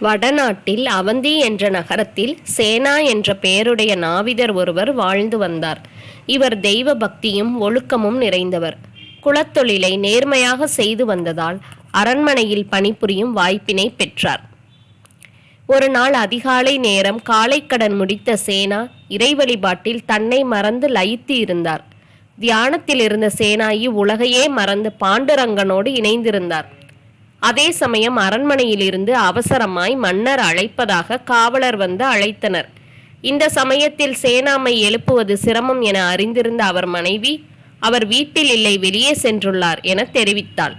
வடநாட்டில் அவந்தி என்ற நகரத்தில் சேனா என்ற பெயருடைய நாவிதர் ஒருவர் வாழ்ந்து வந்தார். இவர் தெய்வ பக்தியும் ஒழுக்கமும் நிறைந்தவர். குலத்தொழிலை நேர்மையாக செய்து வந்ததால் அரண்மனையில் பணிபுரியும் வாய்ப்பினை பெற்றார். ஒரு நாள் அதிகாலை நேரம் காலைக்கடன் முடித்த சேனா இறை வழிபாட்டில் தன்னை மறந்து லயித்து இருந்தார். தியானத்தில் இருந்த சேனா இவ்வுலகையே மறந்து பாண்டுரங்கனோடு இணைந்திருந்தார். அதே சமயம் அரண்மனையிலிருந்து அவசரமாய் மன்னர் அழைப்பதாக காவலர் வந்து அழைத்தனர். இந்த சமயத்தில் சேனாமை எழுப்புவது சிரமம் என அறிந்திருந்த அவர் மனைவி, அவர் வீட்டில் இல்லை, வெளியே சென்றுள்ளார் என தெரிவித்தாள்.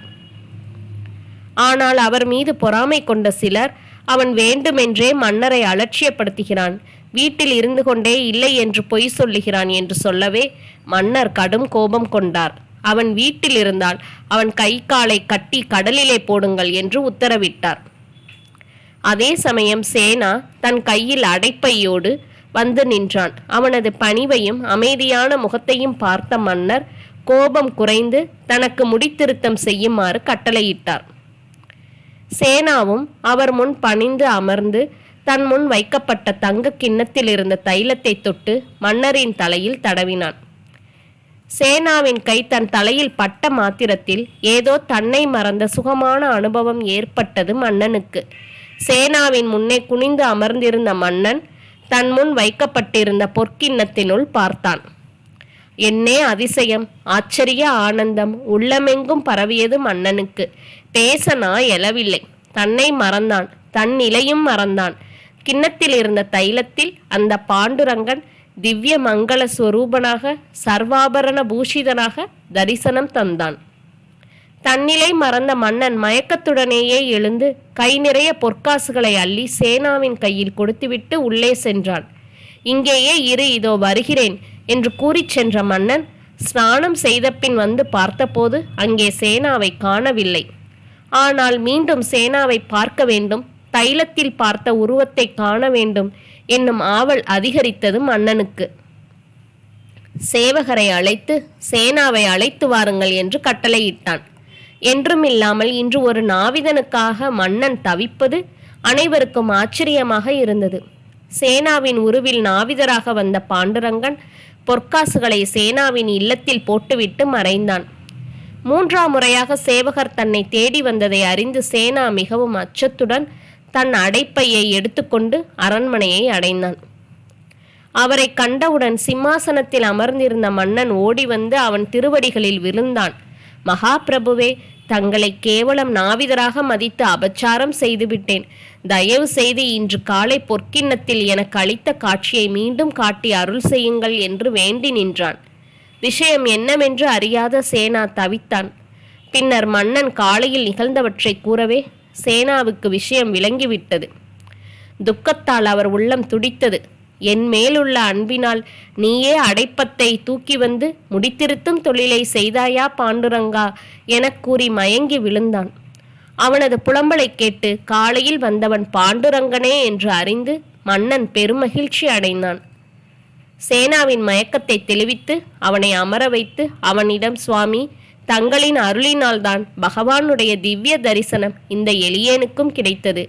ஆனால் அவர் மீது பொறாமை கொண்ட சிலர், அவன் வேண்டுமென்றே மன்னரை அலட்சியப்படுத்துகிறான், வீட்டில் இருந்து கொண்டே இல்லை என்று பொய் சொல்லுகிறான் என்று சொல்லவே மன்னர் கடும் கோபம் கொண்டார். அவன் வீட்டில் இருந்தால் அவன் கை காலை கட்டி கடலிலே போடுங்கள் என்று உத்தரவிட்டார். அதே சமயம் சேனா தன் கையில் அடைப்பையோடு வந்து நின்றான். அவனது பணிவையும் அமைதியான முகத்தையும் பார்த்த மன்னர் கோபம் குறைந்து தனக்கு முடித்திருத்தம் செய்யுமாறு கட்டளையிட்டார். சேனாவும் அவர் முன் பணிந்து அமர்ந்து தன் முன் வைக்கப்பட்ட தங்க கிண்ணத்தில் இருந்த தைலத்தை தொட்டு மன்னரின் தலையில் தடவினான். சேனாவின் கை தன் தலையில் பட்ட மாத்திரத்தில் ஏதோ தன்னை மறந்த சுகமான அனுபவம் ஏற்பட்டது மன்னனுக்கு. சேனாவின் முன்னே குனிந்து அமர்ந்திருந்த மன்னன் தன் முன் வைக்கப்பட்டிருந்த பொற்கிண்ணத்தினுள் பார்த்தான். என்னே அதிசயம், ஆச்சரிய ஆனந்தம் உள்ளமெங்கும் பரவியது மன்னனுக்கு. பேச நாய் எழவில்லை. தன்னை மறந்தான், தன் நிலையும் மறந்தான். கிண்ணத்தில் இருந்த தைலத்தில் அந்த பாண்டுரங்கன் திவ்ய மங்கள ஸ்வரூபனாக சர்வாபரண பூஷிதனாக தரிசனம் தந்தான். தன்னிலை மறந்த மன்னன் மயக்கத்துடனேயே எழுந்து கை நிறைய பொற்காசுகளை அள்ளி சேனாவின் கையில் கொடுத்துவிட்டு உள்ளே சென்றான். இங்கேயே இரு, இதோ வருகிறேன் என்று கூறிச் சென்ற மன்னன் ஸ்நானம் செய்த பின் வந்து பார்த்தபோது அங்கே சேனாவை காணவில்லை. ஆனால் மீண்டும் சேனாவை பார்க்க வேண்டும், தைலத்தில் பார்த்த உருவத்தை காண வேண்டும் என்னும் ஆவல் அதிகரித்தது மன்னனுக்கு. சேவகரை அழைத்து சேனாவை அழைத்து வாருங்கள் என்று கட்டளையிட்டான். என்றுமில்லாமல் இன்று ஒரு நாவிதனுக்காக மன்னன் தவிப்பது அனைவருக்கும் ஆச்சரியமாக இருந்தது. சேனாவின் உருவில் நாவிதராக வந்த பாண்டுரங்கன் பொற்காசுகளை சேனாவின் இல்லத்தில் போட்டுவிட்டு மறைந்தான். மூன்றாம் முறையாக சேவகர் தன்னை தேடி வந்ததை அறிந்து சேனா மிகவும் அச்சத்துடன் தன் அடைப்பையை எடுத்துக்கொண்டு அரண்மனையை அடைந்தான். அவரை கண்டவுடன் சிம்மாசனத்தில் அமர்ந்திருந்த மன்னன் ஓடி வந்து அவன் திருவடிகளில் விழுந்தான். மகாபிரபுவே, தங்களை கேவலம் நாவிதராக மதித்து அபச்சாரம் செய்துவிட்டேன். தயவு செய்து இன்று காலை பொற்கிண்ணத்தில் எனக்கு அளித்த காட்சியை மீண்டும் காட்டி அருள் செய்யுங்கள் என்று வேண்டி நின்றான். விஷயம் என்னவென்று அறியாத சேனா தவித்தான். பின்னர் மன்னன் காலையில் நிகழ்ந்தவற்றை கூறவே சேனாவுக்கு விஷயம் விளங்கிவிட்டது. துக்கத்தால் அவர் உள்ளம் துடித்தது. என் மேலுள்ள அன்பினால் நீயே அடைப்பத்தை தூக்கி வந்து முடித்திருத்தும் தொழிலை செய்தாயா பாண்டுரங்கா எனக் கூறி மயங்கி விழுந்தான். அவனது புலம்பலை கேட்டு காலையில் வந்தவன் பாண்டுரங்கனே என்று அறிந்து மன்னன் பெருமகிழ்ச்சி அடைந்தான். சேனாவின் மயக்கத்தை தெளிவித்து அவனை அமர வைத்து அவனிடம், சுவாமி, தங்களின் அருளினால்தான் பகவானுடைய திவ்ய தரிசனம் இந்த எளியேனுக்கும் கிடைத்தது.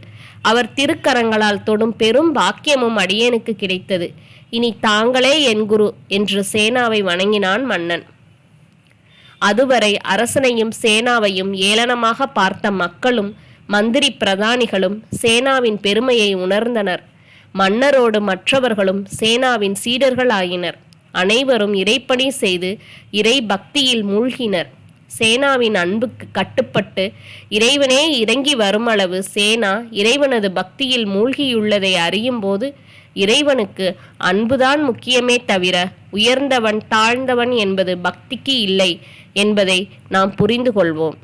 அவர் திருக்கரங்களால் தொடும் பெரும் பாக்கியமும் அடியேனுக்கு கிடைத்தது. இனி தாங்களே என் குரு என்று சேனாவை வணங்கினான் மன்னன். அதுவரை அரசனையும் சேனாவையும் ஏளனமாக பார்த்த மக்களும் மந்திரி பிரதானிகளும் சேனாவின் பெருமையை உணர்ந்தனர். மன்னரோடு மற்றவர்களும் சேனாவின் சீடர்கள் ஆயினர். அனைவரும் இறைப்பணி செய்து இறை பக்தியில் மூழ்கினர். சேனாவின் அன்புக்கு கட்டுப்பட்டு இறைவனே இறங்கி வருமளவு சேனா இறைவனது பக்தியில் மூழ்கியுள்ளதை அறியும் போது இறைவனுக்கு அன்புதான் முக்கியமே தவிர உயர்ந்தவன் தாழ்ந்தவன் என்பது பக்திக்கு இல்லை என்பதை நாம் புரிந்து கொள்வோம்.